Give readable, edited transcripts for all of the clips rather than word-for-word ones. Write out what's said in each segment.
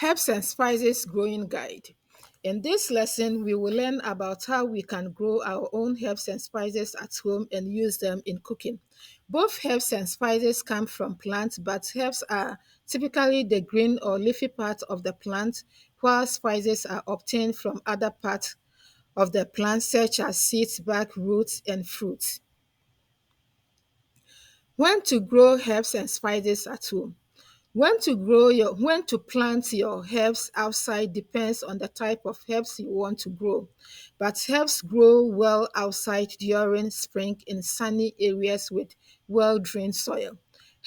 Herbs and Spices Growing Guide. In this lesson, we will learn about how we can grow our own herbs and spices at home and use them in cooking. Both herbs and spices come from plants, but herbs are typically the green or leafy part of the plant, while spices are obtained from other parts of the plant, such as seeds, bark, roots, and fruits. When to grow herbs and spices at home. When to plant your herbs outside depends on the type of herbs you want to grow. But herbs grow well outside during spring in sunny areas with well-drained soil.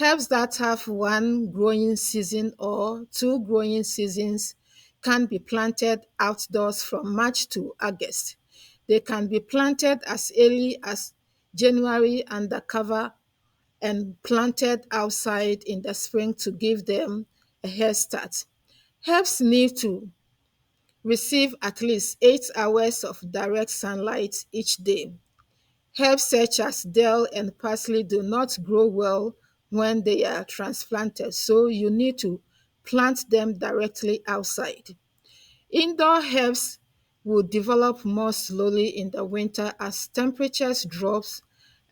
Herbs that have one growing season or two growing seasons can be planted outdoors from March to August. They can be planted as early as January under cover and planted outside in the spring to give them a head start. Herbs need to receive at least 8 hours of direct sunlight each day. Herbs such as dill and parsley do not grow well when they are transplanted, so you need to plant them directly outside. Indoor herbs will develop more slowly in the winter as temperatures drops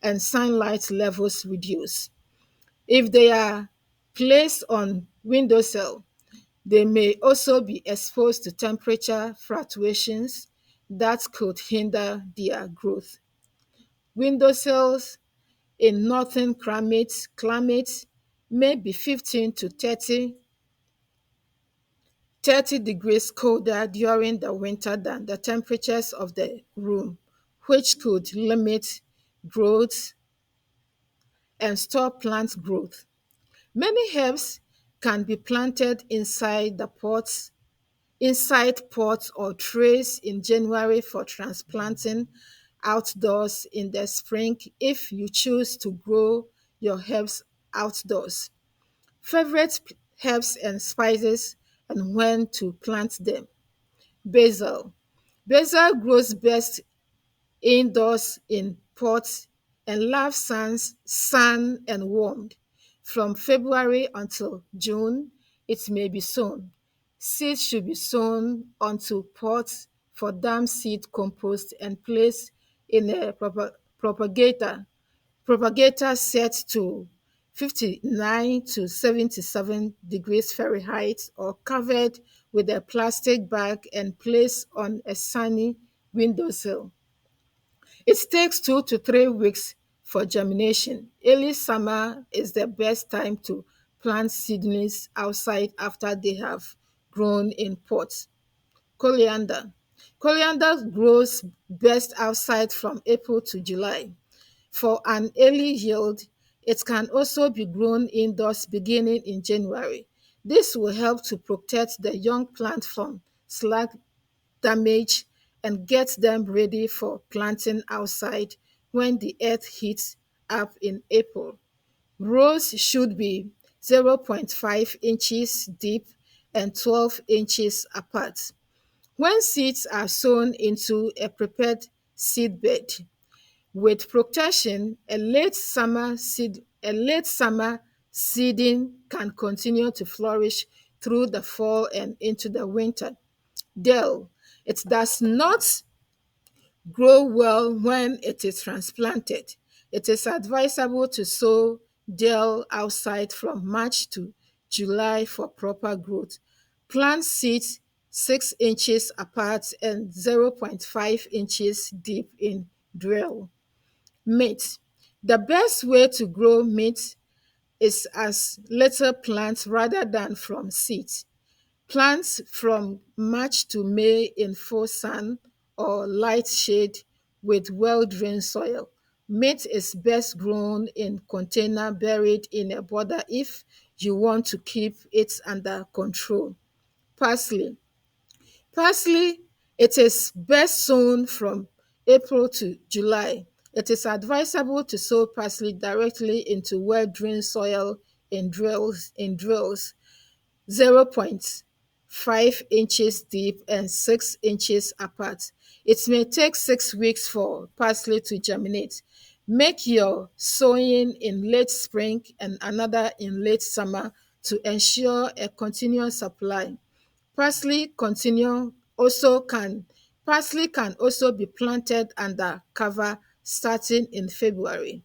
and sunlight levels reduce. If they are placed on windowsill, they may also be exposed to temperature fluctuations that could hinder their growth. Windowsills in northern climates may be 15 to 30 degrees colder during the winter than the temperatures of the room, which could limit growth and stop plant growth. Many herbs can be planted inside pots or trays in January for transplanting outdoors in the spring if you choose to grow your herbs outdoors. Favorite herbs and spices and when to plant them. Basil. Basil grows best indoors in pots and loves sun and warmth. From February until June, it may be sown. Seeds should be sown onto pots for damp seed compost and placed in a propagator set to 59 to 77 degrees Fahrenheit or covered with a plastic bag and placed on a sunny windowsill. It takes 2 to 3 weeks for germination. Early summer is the best time to plant seedlings outside after they have grown in pots. Coriander. Coriander grows best outside from April to July. For an early yield, it can also be grown indoors beginning in January. This will help to protect the young plant from slug damage and get them ready for planting outside when the earth heats up in April. Rows should be 0.5 inches deep and 12 inches apart. When seeds are sown into a prepared seed bed with protection, a late summer seeding can continue to flourish through the fall and into the winter. Dill. It does not grow well when it is transplanted. It is advisable to sow dill outside from March to July for proper growth. Plant seeds 6 inches apart and 0.5 inches deep in drill. Mint. The best way to grow mint is as little plants rather than from seeds. Plants from March to May in full sun or light shade with well-drained soil. Mint is best grown in container buried in a border if you want to keep it under control. Parsley. Parsley, it is best sown from April to July. It is advisable to sow parsley directly into well-drained soil in drills 0.5 inches deep and 6 inches apart. It may take 6 weeks for parsley to germinate. Make your sowing in late spring and another in late summer to ensure a continuous supply. Parsley continue also can Parsley can also be planted under cover starting in February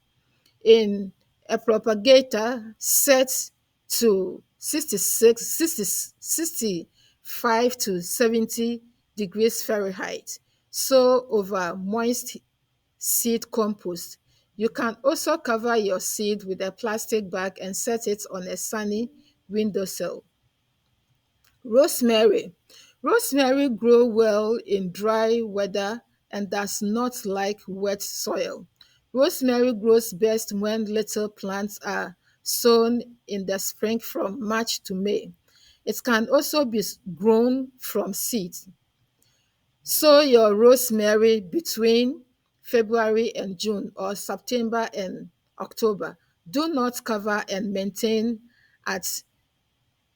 in a propagator set to 65 to 70 degrees Fahrenheit. So over moist seed compost. You can also cover your seed with a plastic bag and set it on a sunny windowsill. Rosemary. Rosemary grows well in dry weather and does not like wet soil. Rosemary grows best when little plants are sown in the spring from March to May. It can also be grown from seeds. Sow your rosemary between February and June or September and October. Do not cover and maintain at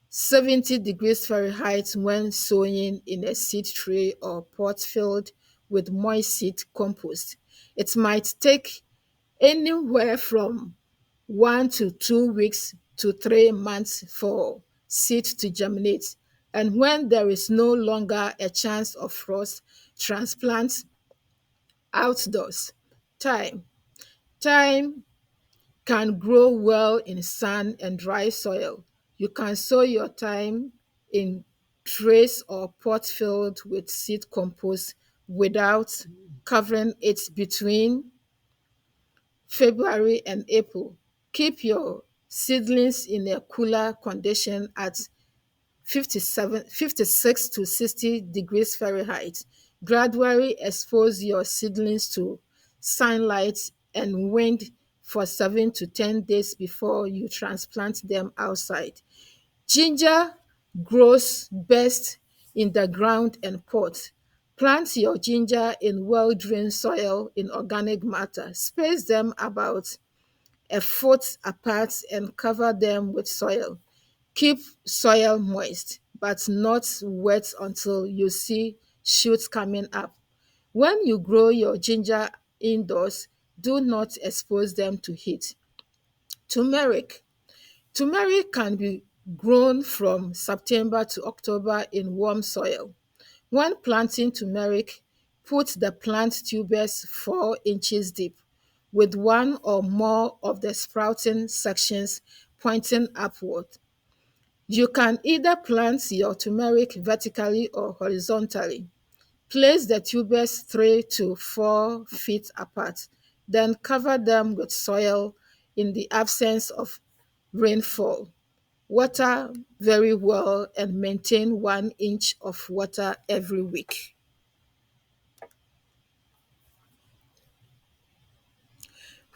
70 degrees Fahrenheit when sowing in a seed tray or pot filled with moist seed compost. It might take anywhere from 1 to 2 weeks to 3 months for seed to germinate. And when there is no longer a chance of frost, transplant outdoors. Thyme. Thyme can grow well in sun and dry soil. You can sow your thyme in trays or pot filled with seed compost without covering it between February and April. Keep your seedlings in a cooler condition at 56 to 60 degrees Fahrenheit. Gradually expose your seedlings to sunlight and wind for 7 to 10 days before you transplant them outside. Ginger grows best in the ground and pot. Plant your ginger in well-drained soil in organic matter. Space them about a foot apart and cover them with soil. Keep soil moist, but not wet until you see shoots coming up. When you grow your ginger indoors, do not expose them to heat. Turmeric. Turmeric can be grown from September to October in warm soil. When planting turmeric, put the plant tubers 4 inches deep, with one or more of the sprouting sections pointing upward. You can either plant your turmeric vertically or horizontally. Place the tubers 3 to 4 feet apart, then cover them with soil in the absence of rainfall. Water very well and maintain 1 inch of water every week.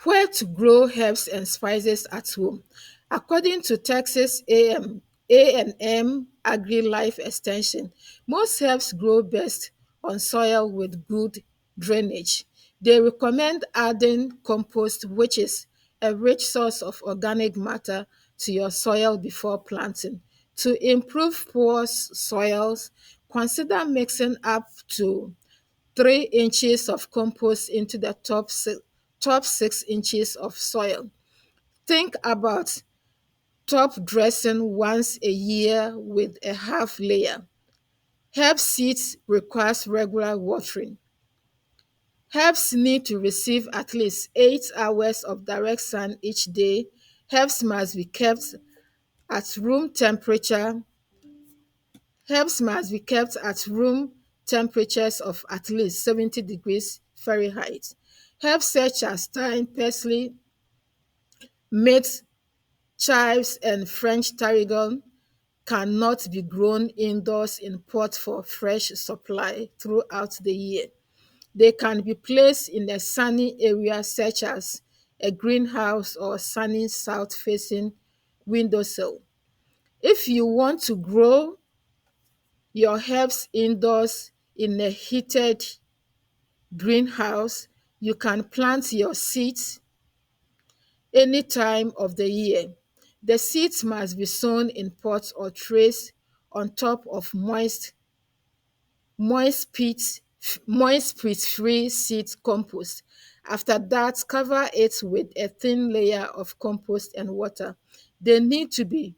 Where to grow herbs and spices at home. According to Texas A&M Agri Life Extension, most herbs grow best on soil with good drainage. They recommend adding compost, which is a rich source of organic matter, to your soil before planting. To improve poor soils, consider mixing up to 3 inches of compost into the top 6 inches of soil. Think about top dressing once a year with a half layer. Herb seeds requires regular watering. Herbs need to receive at least 8 hours of direct sun each day. Herbs must be kept at room temperature. Herbs must be kept at room temperatures of at least 70 degrees Fahrenheit. Herbs such as thyme, parsley, mint, chives, and French tarragon cannot be grown indoors in pots for fresh supply throughout the year. They can be placed in a sunny area such as a greenhouse or sunny south-facing windowsill. If you want to grow your herbs indoors in a heated greenhouse, you can plant your seeds any time of the year. The seeds must be sown in pots or trays on top of moist peat free seed compost. After that, cover it with a thin layer of compost and water. They need to be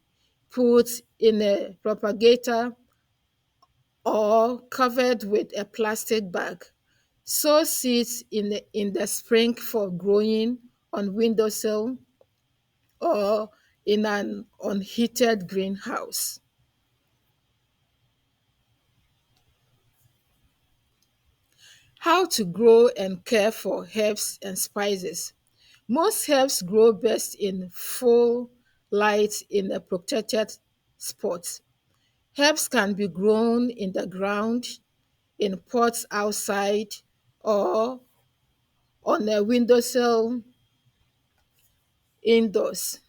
put in a propagator or covered with a plastic bag. Sow seeds in the spring for growing on windowsill or in an unheated greenhouse. How to grow and care for herbs and spices. Most herbs grow best in full light in a protected spot. Herbs can be grown in the ground, in pots outside, or on a windowsill indoors.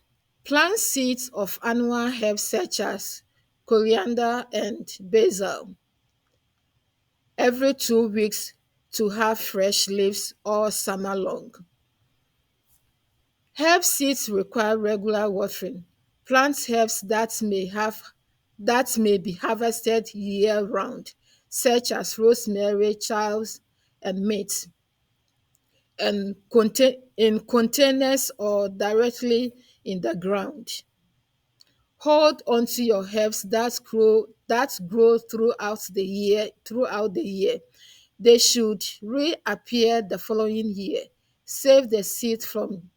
Plant seeds of annual herbs such as coriander and basil every 2 weeks to have fresh leaves all summer long. Herb seeds require regular watering. Plant herbs that may be harvested year round, such as rosemary, chives, and mint, and in containers or directly in the ground. Hold onto your herbs that grow throughout the year. They should reappear the following year. Save the seed from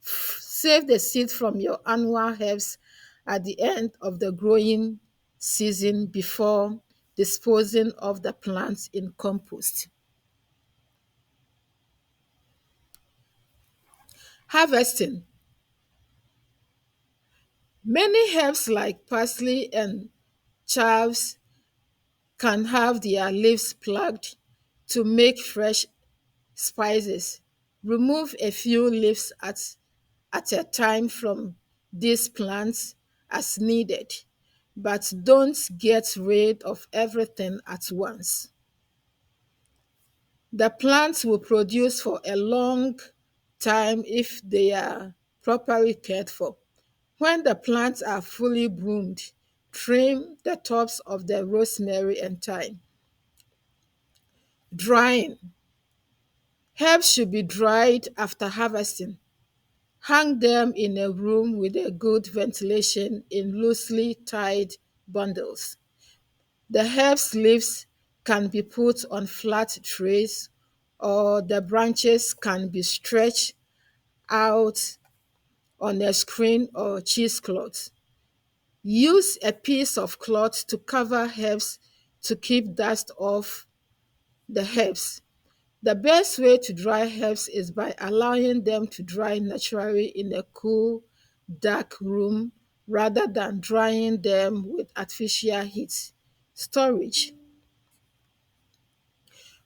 Save the seed from your annual herbs at the end of the growing season before disposing of the plants in compost. Harvesting. Many herbs like parsley and chives can have their leaves plucked to make fresh spices. Remove a few leaves at a time from these plants as needed, but don't get rid of everything at once. The plants will produce for a long time if they are properly cared for. When the plants are fully bloomed, trim the tops of the rosemary and thyme. Drying. Herbs should be dried after harvesting. Hang them in a room with a good ventilation in loosely tied bundles. The herbs leaves can be put on flat trays or the branches can be stretched out on a screen or cheesecloth. Use a piece of cloth to cover herbs to keep dust off the herbs. The best way to dry herbs is by allowing them to dry naturally in a cool, dark room rather than drying them with artificial heat. Storage.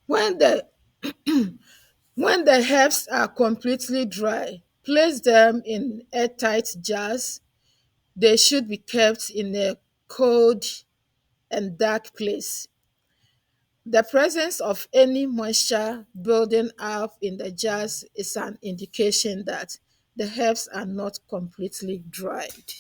When the when the herbs are completely dry, place them in airtight jars. They should be kept in a cold and dark place. The presence of any moisture building up in the jars is an indication that the herbs are not completely dried.